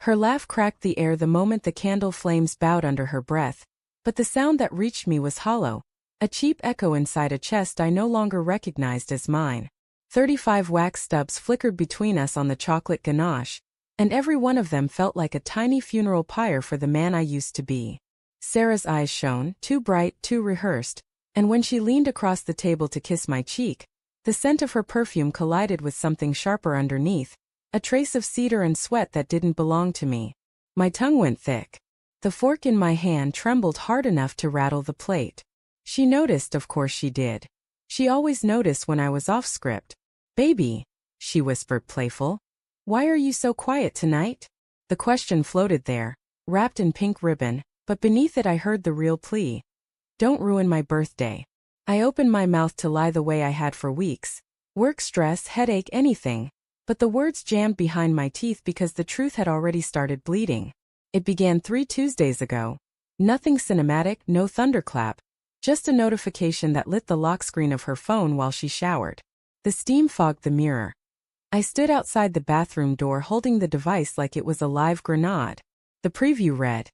Her laugh cracked the air the moment the candle flames bowed under her breath, but the sound that reached me was hollow, a cheap echo inside a chest I no longer recognized as mine. 35 wax stubs flickered between us on the chocolate ganache, and every one of them felt like a tiny funeral pyre for the man I used to be. Sarah's eyes shone, too bright, too rehearsed, and when she leaned across the table to kiss my cheek, the scent of her perfume collided with something sharper underneath, a trace of cedar and sweat that didn't belong to me. My tongue went thick. The fork in my hand trembled hard enough to rattle the plate. She noticed, of course she did. She always noticed when I was off script. "Baby," she whispered, playful. "Why are you so quiet tonight?" The question floated there, wrapped in pink ribbon, but beneath it I heard the real plea. "Don't ruin my birthday." I opened my mouth to lie the way I had for weeks. Work stress, headache, anything. But the words jammed behind my teeth because the truth had already started bleeding. It began 3 Tuesdays ago. Nothing cinematic, no thunderclap. Just a notification that lit the lock screen of her phone while she showered. The steam fogged the mirror. I stood outside the bathroom door holding the device like it was a live grenade. The preview read,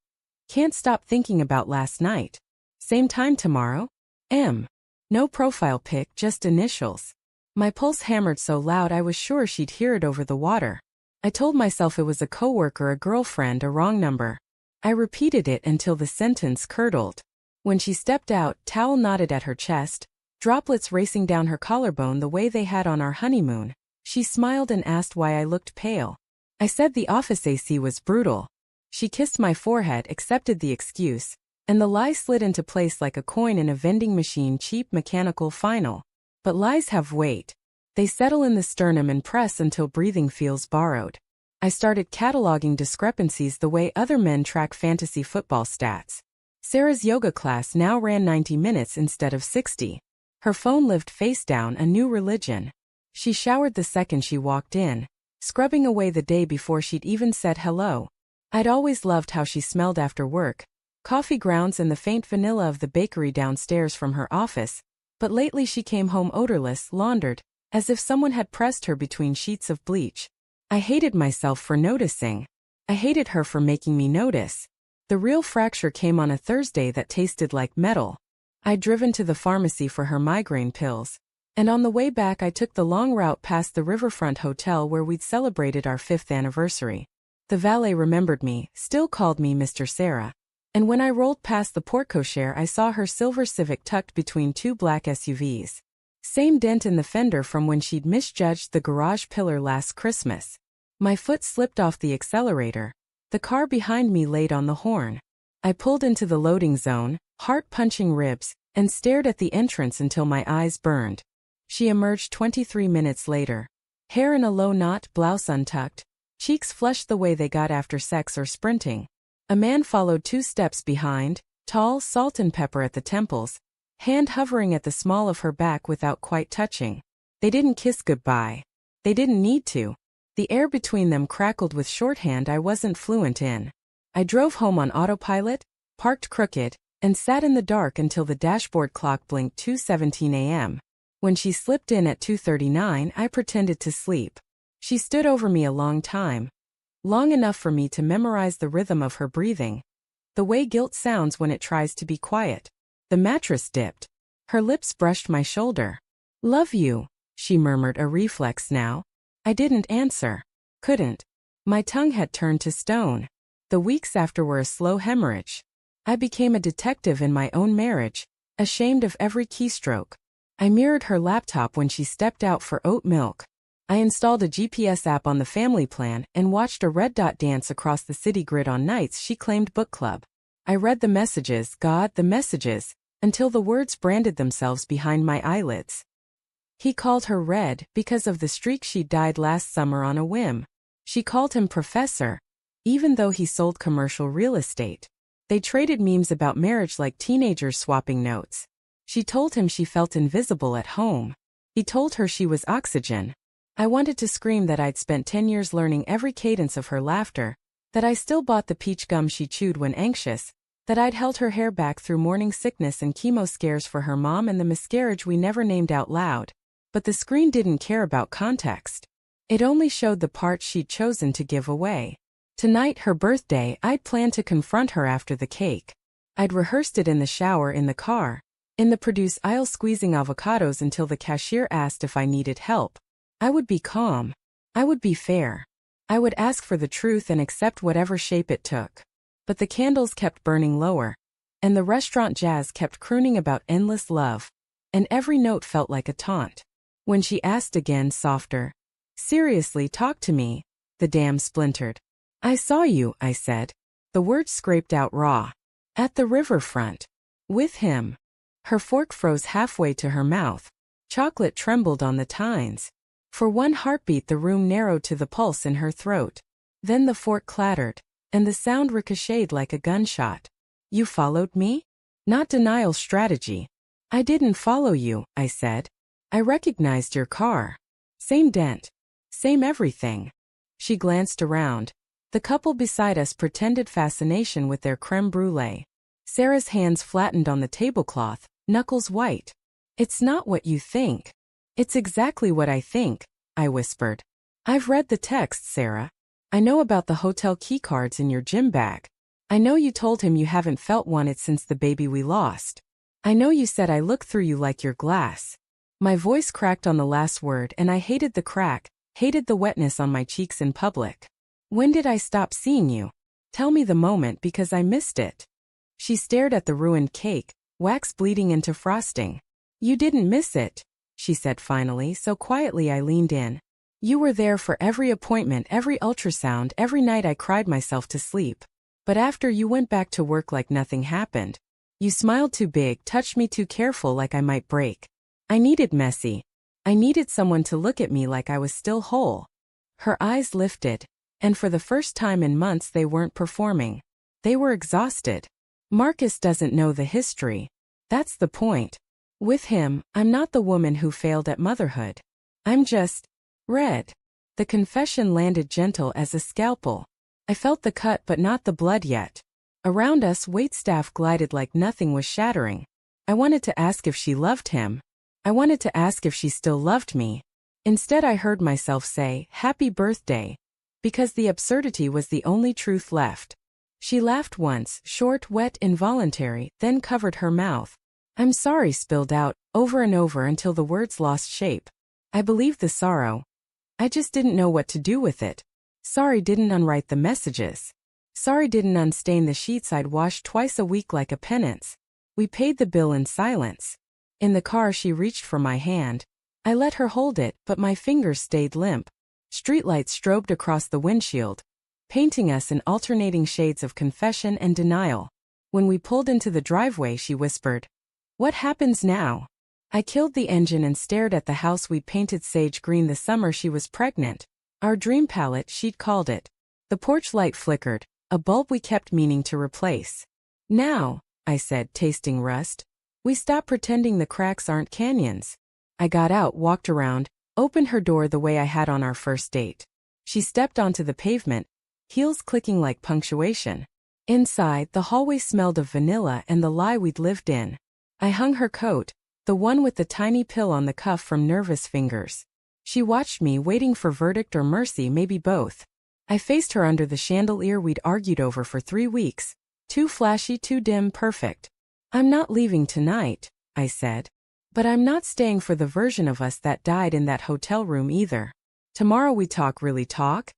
"Can't stop thinking about last night. Same time tomorrow? M." No profile pic, just initials. My pulse hammered so loud I was sure she'd hear it over the water. I told myself it was a coworker, a girlfriend, a wrong number. I repeated it until the sentence curdled. When she stepped out, towel knotted at her chest, droplets racing down her collarbone the way they had on our honeymoon, she smiled and asked why I looked pale. I said the office AC was brutal. She kissed my forehead, accepted the excuse, and the lie slid into place like a coin in a vending machine, cheap mechanical final. But lies have weight. They settle in the sternum and press until breathing feels borrowed. I started cataloging discrepancies the way other men track fantasy football stats. Sarah's yoga class now ran 90 minutes instead of 60. Her phone lived face down, a new religion. She showered the second she walked in, scrubbing away the day before she'd even said hello. I'd always loved how she smelled after work, coffee grounds and the faint vanilla of the bakery downstairs from her office, but lately she came home odorless, laundered, as if someone had pressed her between sheets of bleach. I hated myself for noticing. I hated her for making me notice. The real fracture came on a Thursday that tasted like metal. I'd driven to the pharmacy for her migraine pills, and on the way back I took the long route past the Riverfront Hotel where we'd celebrated our 5th anniversary. The valet remembered me, still called me Mr. Sarah. And when I rolled past the porte-cochere I saw her silver Civic tucked between 2 black SUVs. Same dent in the fender from when she'd misjudged the garage pillar last Christmas. My foot slipped off the accelerator. The car behind me laid on the horn. I pulled into the loading zone, heart-punching ribs, and stared at the entrance until my eyes burned. She emerged 23 minutes later. Hair in a low knot, blouse untucked, cheeks flushed the way they got after sex or sprinting. A man followed 2 steps behind, tall, salt and pepper at the temples, hand hovering at the small of her back without quite touching. They didn't kiss goodbye. They didn't need to. The air between them crackled with shorthand I wasn't fluent in. I drove home on autopilot, parked crooked, and sat in the dark until the dashboard clock blinked 2:17 a.m. When she slipped in at 2:39, I pretended to sleep. She stood over me a long time. Long enough for me to memorize the rhythm of her breathing. The way guilt sounds when it tries to be quiet. The mattress dipped. Her lips brushed my shoulder. "Love you," she murmured, a reflex now. I didn't answer. Couldn't. My tongue had turned to stone. The weeks after were a slow hemorrhage. I became a detective in my own marriage, ashamed of every keystroke. I mirrored her laptop when she stepped out for oat milk. I installed a GPS app on the family plan and watched a red dot dance across the city grid on nights she claimed book club. I read the messages, God, the messages, until the words branded themselves behind my eyelids. He called her Red because of the streak she dyed last summer on a whim. She called him Professor, even though he sold commercial real estate. They traded memes about marriage like teenagers swapping notes. She told him she felt invisible at home. He told her she was oxygen. I wanted to scream that I'd spent 10 years learning every cadence of her laughter, that I still bought the peach gum she chewed when anxious, that I'd held her hair back through morning sickness and chemo scares for her mom and the miscarriage we never named out loud. But the screen didn't care about context. It only showed the part she'd chosen to give away. Tonight, her birthday, I'd planned to confront her after the cake. I'd rehearsed it in the shower, in the car, in the produce aisle, squeezing avocados until the cashier asked if I needed help. I would be calm. I would be fair. I would ask for the truth and accept whatever shape it took. But the candles kept burning lower, and the restaurant jazz kept crooning about endless love, and every note felt like a taunt. When she asked again, softer, "Seriously, talk to me," the dam splintered. "I saw you," I said. The words scraped out raw. "At the riverfront. With him." Her fork froze halfway to her mouth. Chocolate trembled on the tines. For one heartbeat the room narrowed to the pulse in her throat. Then the fork clattered, and the sound ricocheted like a gunshot. "You followed me?" "Not denial strategy." "I didn't follow you," I said. "I recognized your car. Same dent. Same everything." She glanced around. The couple beside us pretended fascination with their creme brulee. Sarah's hands flattened on the tablecloth, knuckles white. "It's not what you think." "It's exactly what I think," I whispered. "I've read the text, Sarah. I know about the hotel keycards in your gym bag. I know you told him you haven't felt wanted since the baby we lost. I know you said I look through you like your glass." My voice cracked on the last word, and I hated the crack, hated the wetness on my cheeks in public. "When did I stop seeing you? Tell me the moment, because I missed it." She stared at the ruined cake, wax bleeding into frosting. "You didn't miss it," she said finally, so quietly I leaned in. "You were there for every appointment, every ultrasound, every night I cried myself to sleep. But after you went back to work like nothing happened. You smiled too big, touched me too careful like I might break. I needed messy. I needed someone to look at me like I was still whole." Her eyes lifted, and for the first time in months they weren't performing. They were exhausted. "Marcus doesn't know the history. That's the point. With him, I'm not the woman who failed at motherhood. I'm just red." The confession landed gentle as a scalpel. I felt the cut but not the blood yet. Around us, waitstaff glided like nothing was shattering. I wanted to ask if she loved him. I wanted to ask if she still loved me. Instead I heard myself say, "Happy birthday," because the absurdity was the only truth left. She laughed once, short, wet, involuntary, then covered her mouth. "I'm sorry," spilled out, over and over until the words lost shape. I believed the sorrow. I just didn't know what to do with it. Sorry didn't unwrite the messages. Sorry didn't unstain the sheets I'd washed twice a week like a penance. We paid the bill in silence. In the car she reached for my hand. I let her hold it, but my fingers stayed limp. Streetlights strobed across the windshield, painting us in alternating shades of confession and denial. When we pulled into the driveway she whispered, "What happens now?" I killed the engine and stared at the house we'd painted sage green the summer she was pregnant. Our dream palette, she'd called it. The porch light flickered, a bulb we kept meaning to replace. "Now," I said, tasting rust, "we stop pretending the cracks aren't canyons." I got out, walked around, opened her door the way I had on our first date. She stepped onto the pavement, heels clicking like punctuation. Inside, the hallway smelled of vanilla and the lie we'd lived in. I hung her coat, the one with the tiny pill on the cuff, from nervous fingers. She watched me, waiting for verdict or mercy, maybe both. I faced her under the chandelier we'd argued over for 3 weeks. Too flashy, too dim, perfect. "I'm not leaving tonight," I said. "But I'm not staying for the version of us that died in that hotel room either. Tomorrow we talk, really talk?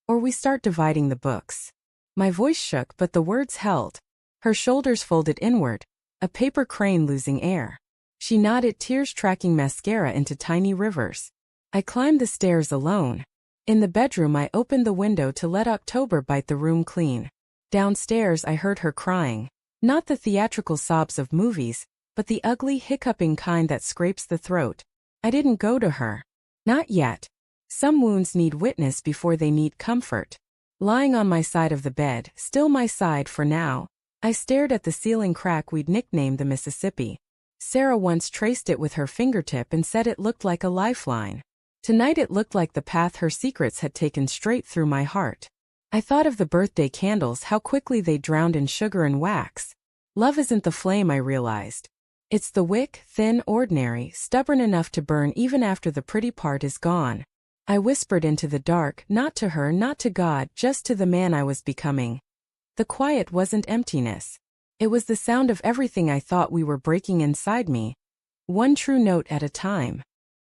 Or we start dividing the books." My voice shook, but the words held. Her shoulders folded inward, a paper crane losing air. She nodded, tears tracking mascara into tiny rivers. I climbed the stairs alone. In the bedroom I opened the window to let October bite the room clean. Downstairs I heard her crying. Not the theatrical sobs of movies, but the ugly, hiccuping kind that scrapes the throat. I didn't go to her. Not yet. Some wounds need witness before they need comfort. Lying on my side of the bed, still my side for now, I stared at the ceiling crack we'd nicknamed the Mississippi. Sarah once traced it with her fingertip and said it looked like a lifeline. Tonight it looked like the path her secrets had taken straight through my heart. I thought of the birthday candles, how quickly they drowned in sugar and wax. Love isn't the flame, I realized. It's the wick, thin, ordinary, stubborn enough to burn even after the pretty part is gone. I whispered into the dark, not to her, not to God, just to the man I was becoming. The quiet wasn't emptiness. It was the sound of everything I thought we were breaking inside me. One true note at a time.